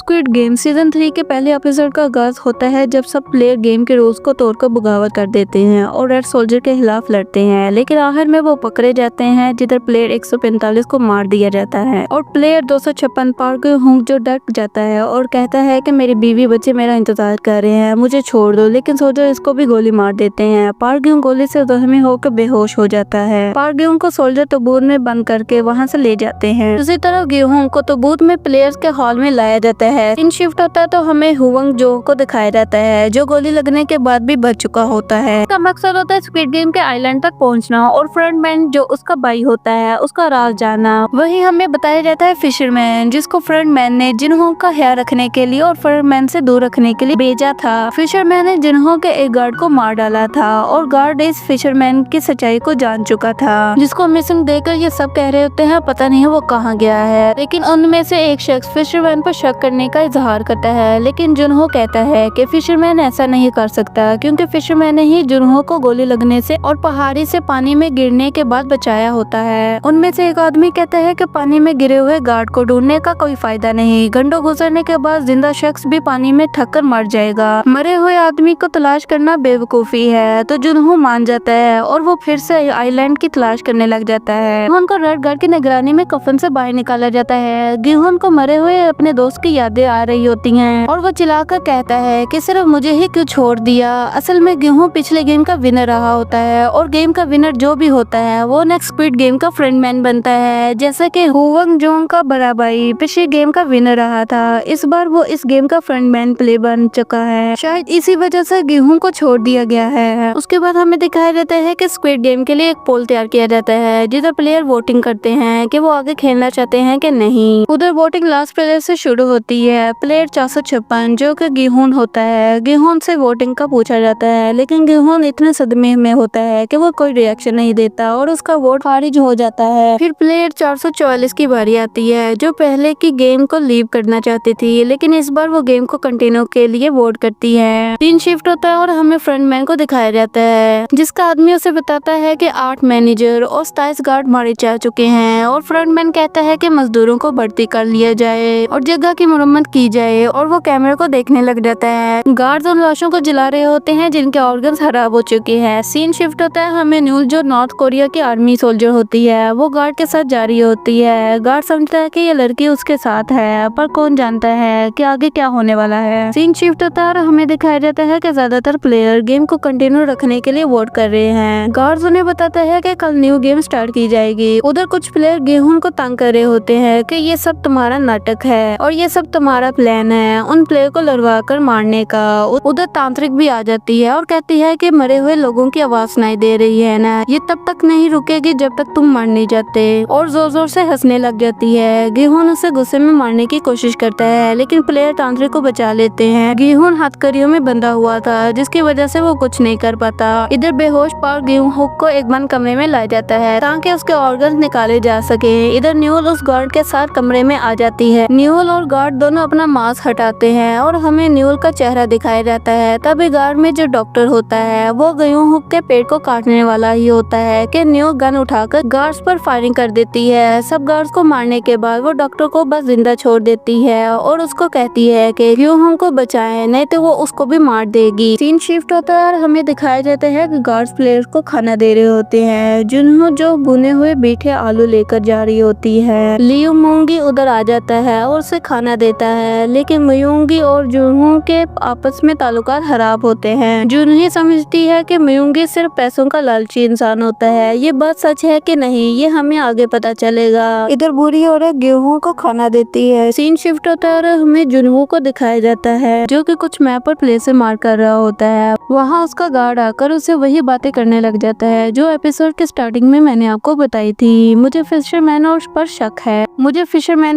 Squid game season 3 के पहले episode का आगाज होता है जब सब प्लेयर गेम के रूल्स को तोड़कर बगावत कर देते हैं और रेड सोल्जर के खिलाफ लड़ते हैं, लेकिन आखिर में वो पकड़े जाते हैं जिधर प्लेयर 145 को मार दिया जाता है और प्लेयर 256 पार्क हुंग जो डर जाता है और कहता है कि मेरी बीवी बच्चे मेरा इंतजार कर रहे हैं, मुझे छोड़ दो। लेकिन सोल्जर इसको भी गोली मार देते हैं। पार्क हुंग गोली से जख्मी होकर बेहोश हो जाता है। पार्क हुंग को सोल्जर तबूत में बंद करके वहाँ से ले जाते हैं। दूसरी तरफ गेहूं को तबूत में प्लेयर्स के हॉल में लाया जाता है। इन शिफ्ट होता है तो हमें हुवंग जो को दिखाया जाता है जो गोली लगने के बाद भी बच चुका होता है। इसका मकसद होता है स्क्विड गेम के आइलैंड तक पहुंचना और फ्रंटमैन जो उसका भाई होता है उसका राज जानना। वही हमें बताया जाता है फिशरमैन जिसको फ्रंटमैन ने जिन्हों का ख्याल रखने के लिए और फ्रंटमैन से दूर रखने के लिए भेजा था। फिशरमैन ने जिन्हों के एक गार्ड को मार डाला था और गार्ड इस फिशरमैन की सच्चाई को जान चुका था, जिसको मिसिंग देखकर ये सब कह रहे होते हैं पता नहीं वो कहाँ गया है। लेकिन उनमें से एक शख्स फिशरमैन पर शक करने का इजहार करता है, लेकिन जुनहो कहता है कि फिशरमैन ऐसा नहीं कर सकता क्योंकि फिशरमैन ने ही जुनहो को गोली लगने से और पहाड़ी से पानी में गिरने के बाद बचाया होता है। उनमें से एक आदमी कहता है कि पानी में गिरे हुए गार्ड को ढूंढने का कोई फायदा नहीं, घंटों गुजरने के बाद जिंदा शख्स भी पानी में थककर मर जाएगा, मरे हुए आदमी को तलाश करना बेवकूफी है। तो जुनहो मान जाता है और वो फिर से आइलैंड की तलाश करने लग जाता है। उनको रेड गार्ड की निगरानी में कफन से बाहर निकाला जाता है। गेहूं को मरे हुए अपने दोस्त की यादें आ रही होती हैं और वो चिल्लाकर कहता है कि सिर्फ मुझे ही क्यों छोड़ दिया। असल में गेहूं पिछले गेम का विनर रहा होता है और गेम का विनर जो भी होता है वो नेक्स्ट स्क्विड गेम का फ्रंटमैन बनता है, जैसा कि हुवंग जोंग का बड़ा भाई पिछले गेम का विनर रहा था। इस बार वो इस गेम का फ्रंटमैन प्ले बन चुका है, शायद इसी वजह से गेहूं को छोड़ दिया गया है। उसके बाद हमें दिखाया जाता है कि स्क्विड गेम के लिए एक पोल तैयार किया जाता है जिधर प्लेयर वोटिंग करते हैं कि वो आगे खेलना चाहते हैं कि नहीं। उधर वोटिंग लास्ट प्लेयर से शुरू होती है। प्लेयर 456 जो कि गेहून होता है, गेहून से वोटिंग का पूछा जाता है, लेकिन गेहून इतने सदमे में होता है कि वो कोई रिएक्शन नहीं देता और उसका वोट खारिज हो जाता है। फिर प्लेयर 444 की बारी आती है जो पहले की गेम को लीव करना चाहती थी, लेकिन इस बार वो गेम को कंटिन्यू के लिए वोट करती है। 3 शिफ्ट होता है और हमें फ्रंटमैन को दिखाया जाता है जिसका आदमी उसे बताता है कि 8 मैनेजर और 27 गार्ड मारे जा चुके हैं और फ्रंटमैन कहता है कि मजदूरों को भर्ती कर लिया जाए और जगह की मरम्मत की जाए और वो कैमरे को देखने लग जाता है। गार्ड्स उन लाशों को जला रहे होते हैं जिनके ऑर्गन्स खराब हो चुके हैं। सीन शिफ्ट होता है हमें न्यूज जो नॉर्थ कोरिया की आर्मी सोल्जर होती है वो गार्ड के साथ जा रही होती है। गार्ड समझता है कि ये लड़की उसके साथ है पर कौन जानता है कि आगे क्या होने वाला है। सीन शिफ्ट होता है और हमें दिखाया जाता है कि ज्यादातर प्लेयर गेम को कंटिन्यू रखने के लिए वोट कर रहे हैं। गार्ड्स उन्हें बताता है कि कल न्यू गेम स्टार्ट की जाएगी। उधर कुछ प्लेयर गेहूं को तंग कर रहे होते हैं कि ये सब तुम्हारा नाटक है और ये सब तुम्हारा प्लान है उन प्लेयर को लड़वा कर मारने का। उधर तांत्रिक भी आ जाती है और कहती है कि मरे हुए लोगों की आवाज सुनाई दे रही है ना, ये तब तक नहीं रुकेगी जब तक तुम मर नहीं जाते, और जोर जोर से हंसने लग जाती है। गेहूं उसे गुस्से में मारने की कोशिश करता है लेकिन प्लेयर तांत्रिक को बचा लेते हैं। गेहूं हथकड़ियों में बंधा हुआ था जिसकी वजह से वो कुछ नहीं कर पाता। इधर बेहोश पार गेहूं को एक बंद कमरे में लाया जाता है ताकि उसके ऑर्गन निकाले जा सके। इधर न्यूल उस गार्ड के साथ कमरे में आ जाती है। न्यूल और गार्ड दोनों अपना मास्क हटाते हैं और हमें न्यूल का चेहरा दिखाया जाता है। तभी गार्ड में जो डॉक्टर होता है वो गेहूं के पेट को काटने वाला ही होता है कि न्यूल गन उठाकर गार्ड्स पर फायरिंग कर देती है। सब गार्ड्स को मारने के बाद वो डॉक्टर को बस जिंदा छोड़ देती है और उसको कहती है कि गेहूं को बचाएं नहीं तो वो उसको भी मार देगी। सीन शिफ्ट होता है और हमें दिखाया जाता है कि गार्ड्स प्लेयर्स को खाना दे रहे होते हैं। जुनहो जो भुने हुए मीठे आलू लेकर जा रही होती है। लियू मोंगी उधर आ जाता है और उसे खाना देता है, लेकिन मयूंगी और जुनहो के आपस में ताल्लुकात खराब होते हैं। जुनही समझती है कि मयूंगी सिर्फ पैसों का लालची इंसान होता है। ये बात सच है कि नहीं ये हमें आगे पता चलेगा। इधर बुरी औरत गेहूं को खाना देती है। सीन शिफ्ट होता है और हमें जुनहो को दिखाया जाता है जो कि कुछ मैप पर प्ले से मार कर रहा होता है। वहाँ उसका गार्ड आकर उसे वही बातें करने लग जाता है जो एपिसोड के स्टार्टिंग में मैंने आपको बताई थी। मुझे फिशरमैन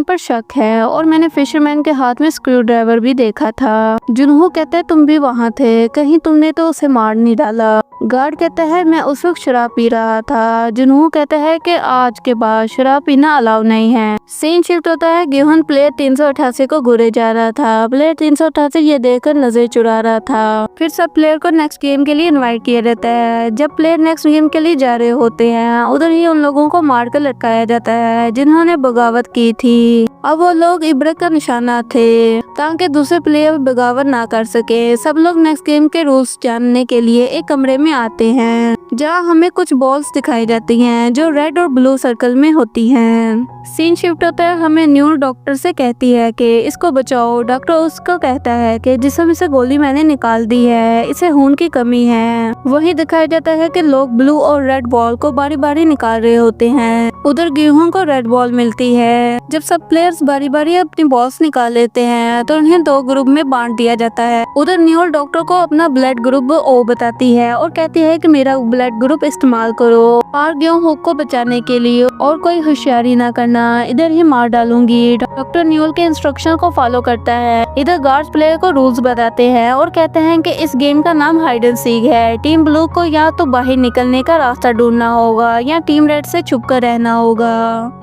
पर शक है और मैंने फिशरमैन के हाथ में स्क्रू ड्राइवर भी देखा था। जुनहो कहता है तुम भी वहाँ थे, कहीं तुमने तो उसे मार नहीं डाला। गार्ड कहता है मैं उस वक्त शराब पी रहा था। जुनहो कहता है कि आज के बाद शराब पीना अलाउ नहीं है। सीन शिफ्ट होता है गेहूं प्लेयर 388 को घूरे जा रहा था। प्लेयर 388 ये देखकर नजर चुरा रहा था। फिर सब प्लेयर को नेक्स्ट गेम के लिए इनवाइट किया जाता है। जब प्लेयर नेक्स्ट गेम के लिए जा रहे होते हैं उधर ही उन लोगों को मारकर लटकाया जाता है जिन्होंने बगावत की थी। अब वो लोग इब्रत का निशाना थे ताकि दूसरे प्लेयर बगावत ना कर सके। सब लोग नेक्स्ट गेम के रूल्स जानने के लिए एक कमरे में आते हैं जहाँ हमें कुछ बॉल्स दिखाई जाती हैं जो रेड और ब्लू सर्कल में होती हैं। सीन शिफ्ट होता है, हमें न्यू डॉक्टर से कहती है कि इसको बचाओ। डॉक्टर उसको कहता है कि जिसम से गोली मैंने निकाल दी है, इसे खून की कमी है। वही दिखाया जाता है कि लोग ब्लू और रेड बॉल को बारी बारी निकाल रहे होते हैं। उधर गेहूं को रेड बॉल मिलती है। जब सब प्लेयर्स बारी बारी अपनी बॉल्स निकाल लेते हैं तो उन्हें 2 ग्रुप में बांट दिया जाता है। उधर न्यू डॉक्टर को अपना ब्लड ग्रुप ओ बताती है और कहती है कि मेरा ब्लड ग्रुप इस्तेमाल करो और गेहूं को बचाने के लिए, और कोई होशियारी ना करना, इधर ही मार डालूंगी। डॉक्टर न्यूल के इंस्ट्रक्शन को फॉलो करता है। इधर गार्ड्स प्लेयर को रूल्स बताते हैं और कहते हैं कि इस गेम का नाम हाइड एंड सीक है। टीम ब्लू को या तो बाहर निकलने का रास्ता ढूंढना होगा या टीम रेड से छुप कर रहना होगा।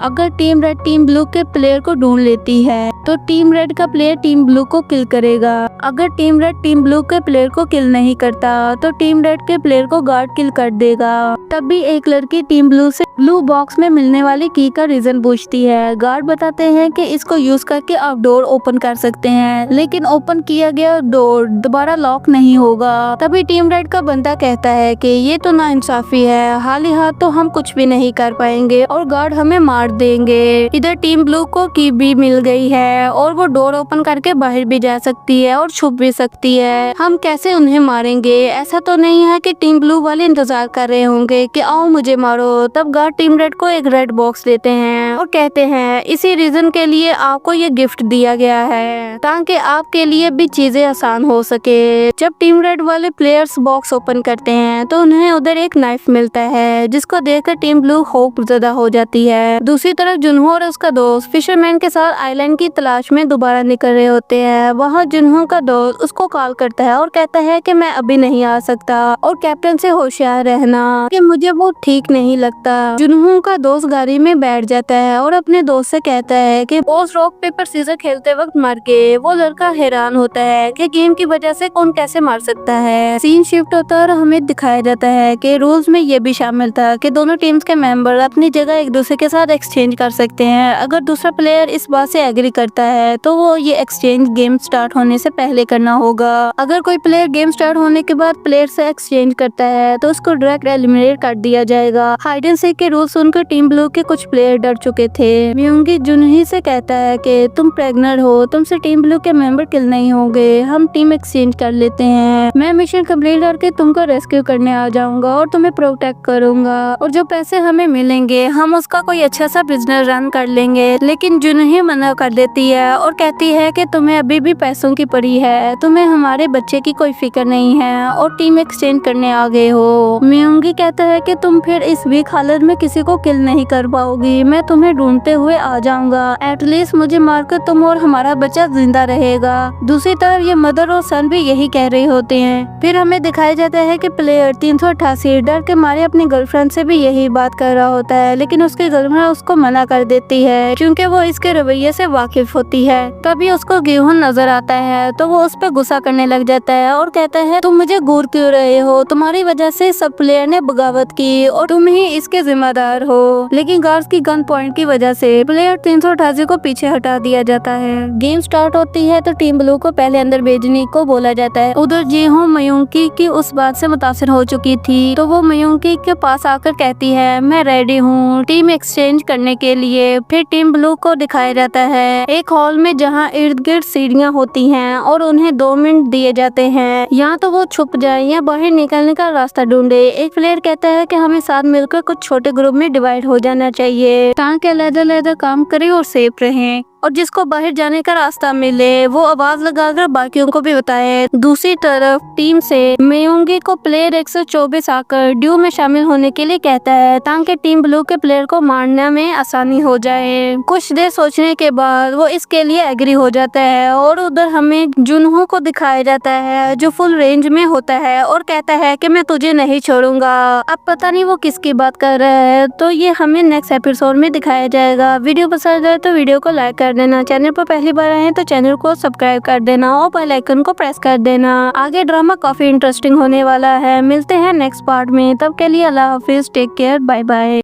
अगर टीम रेड टीम ब्लू के प्लेयर को ढूंढ लेती है तो टीम रेड का प्लेयर टीम ब्लू को किल करेगा। अगर टीम रेड टीम ब्लू के प्लेयर को किल नहीं करता तो टीम रेड के प्लेयर को गार्ड किल कर देगा। तब भी एक लड़की टीम ब्लू से ब्लू बॉक्स में मिलने वाली की का रीजन पूछती है। गार्ड बताते हैं कि इसको यूज करके आप डोर ओपन कर सकते हैं, लेकिन ओपन किया गया डोर दोबारा लॉक नहीं होगा। तभी टीम रेड का बंदा कहता है कि ये तो नाइंसाफी है, हाल ही हाथ तो हम कुछ भी नहीं कर पाएंगे और गार्ड हमें मार देंगे। इधर टीम ब्लू को की भी मिल गई है और वो डोर ओपन करके बाहर भी जा सकती है और छुप भी सकती है। हम कैसे उन्हें मारेंगे? ऐसा तो नहीं है कि टीम ब्लू वाले इंतजार कर रहे होंगे कि आओ मुझे मारो। तब गार्ड टीम रेड को एक रेड बॉक्स देते हैं और कहते हैं इसी रीजन के लिए आपको ये गिफ्ट दिया गया है ताकि आपके लिए भी चीजें आसान हो सके। जब टीम रेड वाले प्लेयर्स बॉक्स ओपन करते हैं तो उन्हें उधर एक नाइफ मिलता है जिसको देखकर टीम ब्लू खौफजदा हो जाती है। दूसरी तरफ जुनहो और उसका दोस्त फिशरमैन के साथ आइलैंड की तलाश में दोबारा निकल रहे होते हैं। वहाँ जुनहो का दोस्त उसको कॉल करता है और कहता है कि मैं अभी नहीं आ सकता और कैप्टन से होशियार रहना कि मुझे वो ठीक नहीं लगता। जुनहो का दोस्त गाड़ी में बैठ जाता है और अपने दोस्त से कहता है कि बॉस रॉक पेपर सीजर खेलते वक्त मर गए। वो लड़का हैरान होता है कि गेम की वजह से कौन कैसे मार सकता है। सीन शिफ्ट होता है और हमें दिखाया जाता है कि रूल्स में ये भी शामिल था कि दोनों टीम्स के मेंबर अपनी जगह एक दूसरे के साथ एक्सचेंज कर सकते हैं। अगर दूसरा प्लेयर इस बात से एग्री करता है तो वो ये एक्सचेंज गेम स्टार्ट होने से पहले करना होगा। अगर कोई प्लेयर गेम स्टार्ट होने के बाद प्लेयर से एक्सचेंज करता है तो उसको डायरेक्ट एलिमिनेट कर दिया जाएगा। हाइड एंड सीक के रूल सुनकर टीम ब्लू के कुछ प्लेयर डर चुके थे। म्यूंगी जुनही से कहता है कि तुम प्रेग्नेंट हो, तुमसे टीम ब्लू के मेंबर किल नहीं होंगे, हम टीम एक्सचेंज कर लेते हैं। मैं मिशन कंप्लीट करके तुमको रेस्क्यू करने आ जाऊंगा और तुम्हें प्रोटेक्ट करूंगा और जो पैसे हमें मिलेंगे हम उसका कोई अच्छा सा बिजनेस रन कर लेंगे। लेकिन जुनही मना कर देती है और कहती है कि तुम्हें अभी भी पैसों की पड़ी है, तुम्हें हमारे बच्चे की कोई फिक्र नहीं है और टीम एक्सचेंज करने आ गए हो। म्यूंगी कहता है कि तुम फिर इस वीक हालत में किसी को किल नहीं कर पाओगी, मैं तुम्हें ढूंढते हुए आ जाऊंगा। एटलीस्ट मुझे मारकर तुम और हमारा बच्चा जिंदा रहेगा। दूसरी तरफ ये मदर और सन भी यही कह रहे होते हैं। फिर हमें दिखाया जाता है कि प्लेयर 388 डर के मारे अपनी गर्लफ्रेंड से भी यही बात कर रहा होता है, लेकिन उसकी गर्लफ्रेंड उसको मना कर देती है क्योंकि वो इसके रवैये से वाकिफ होती है। तभी उसको गेहूं नजर आता है तो वो उस पर गुस्सा करने लग जाता है और कहता है तुम मुझे घूर क्यों रहे हो, तुम्हारी वजह से सब प्लेयर ने बगावत की और तुम ही इसके जिम्मेदार हो। लेकिन गार्ड्स की गन पॉइंट की वजह से प्लेयर 388 को पीछे हटा दिया जाता है। गेम स्टार्ट होती है तो टीम ब्लू को पहले अंदर भेजने को बोला जाता है। उधर जेहू मयूंकी की उस बात से मुतासिर हो चुकी थी तो वो मयूंकी के पास आकर कहती है मैं रेडी हूँ टीम एक्सचेंज करने के लिए। फिर टीम ब्लू को दिखाया जाता है एक हॉल में जहाँ इर्द गिर्द सीढ़ियाँ होती हैं और उन्हें 2 मिनट दिए जाते हैं, या तो वो छुप जाए या बाहर निकलने का रास्ता ढूंढे। एक प्लेयर कहता है कि हमें साथ मिलकर कुछ छोटे ग्रुप में डिवाइड हो जाना चाहिए ताकि अलग-अलग काम करें और सेफ रहें और जिसको बाहर जाने का रास्ता मिले वो आवाज लगाकर बाकियों को भी बताए। दूसरी तरफ टीम से मेयोंगी को प्लेयर 124 आकर ड्यू में शामिल होने के लिए कहता है ताकि टीम ब्लू के प्लेयर को मारने में आसानी हो जाए। कुछ देर सोचने के बाद वो इसके लिए एग्री हो जाता है और उधर हमें जुनहो को दिखाया जाता है जो फुल रेंज में होता है और कहता है कि मैं तुझे नहीं छोड़ूंगा। अब पता नहीं वो किसकी बात कर रहा है, तो ये हमें नेक्स्ट एपिसोड में दिखाया जाएगा। वीडियो पसंद आए तो वीडियो को लाइक कर देना, चैनल पर पहली बार आए हैं तो चैनल को सब्सक्राइब कर देना और बेल आइकन को प्रेस कर देना। आगे ड्रामा काफी इंटरेस्टिंग होने वाला है। मिलते हैं नेक्स्ट पार्ट में, तब के लिए अल्लाह हाफिज, टेक केयर, बाय बाय।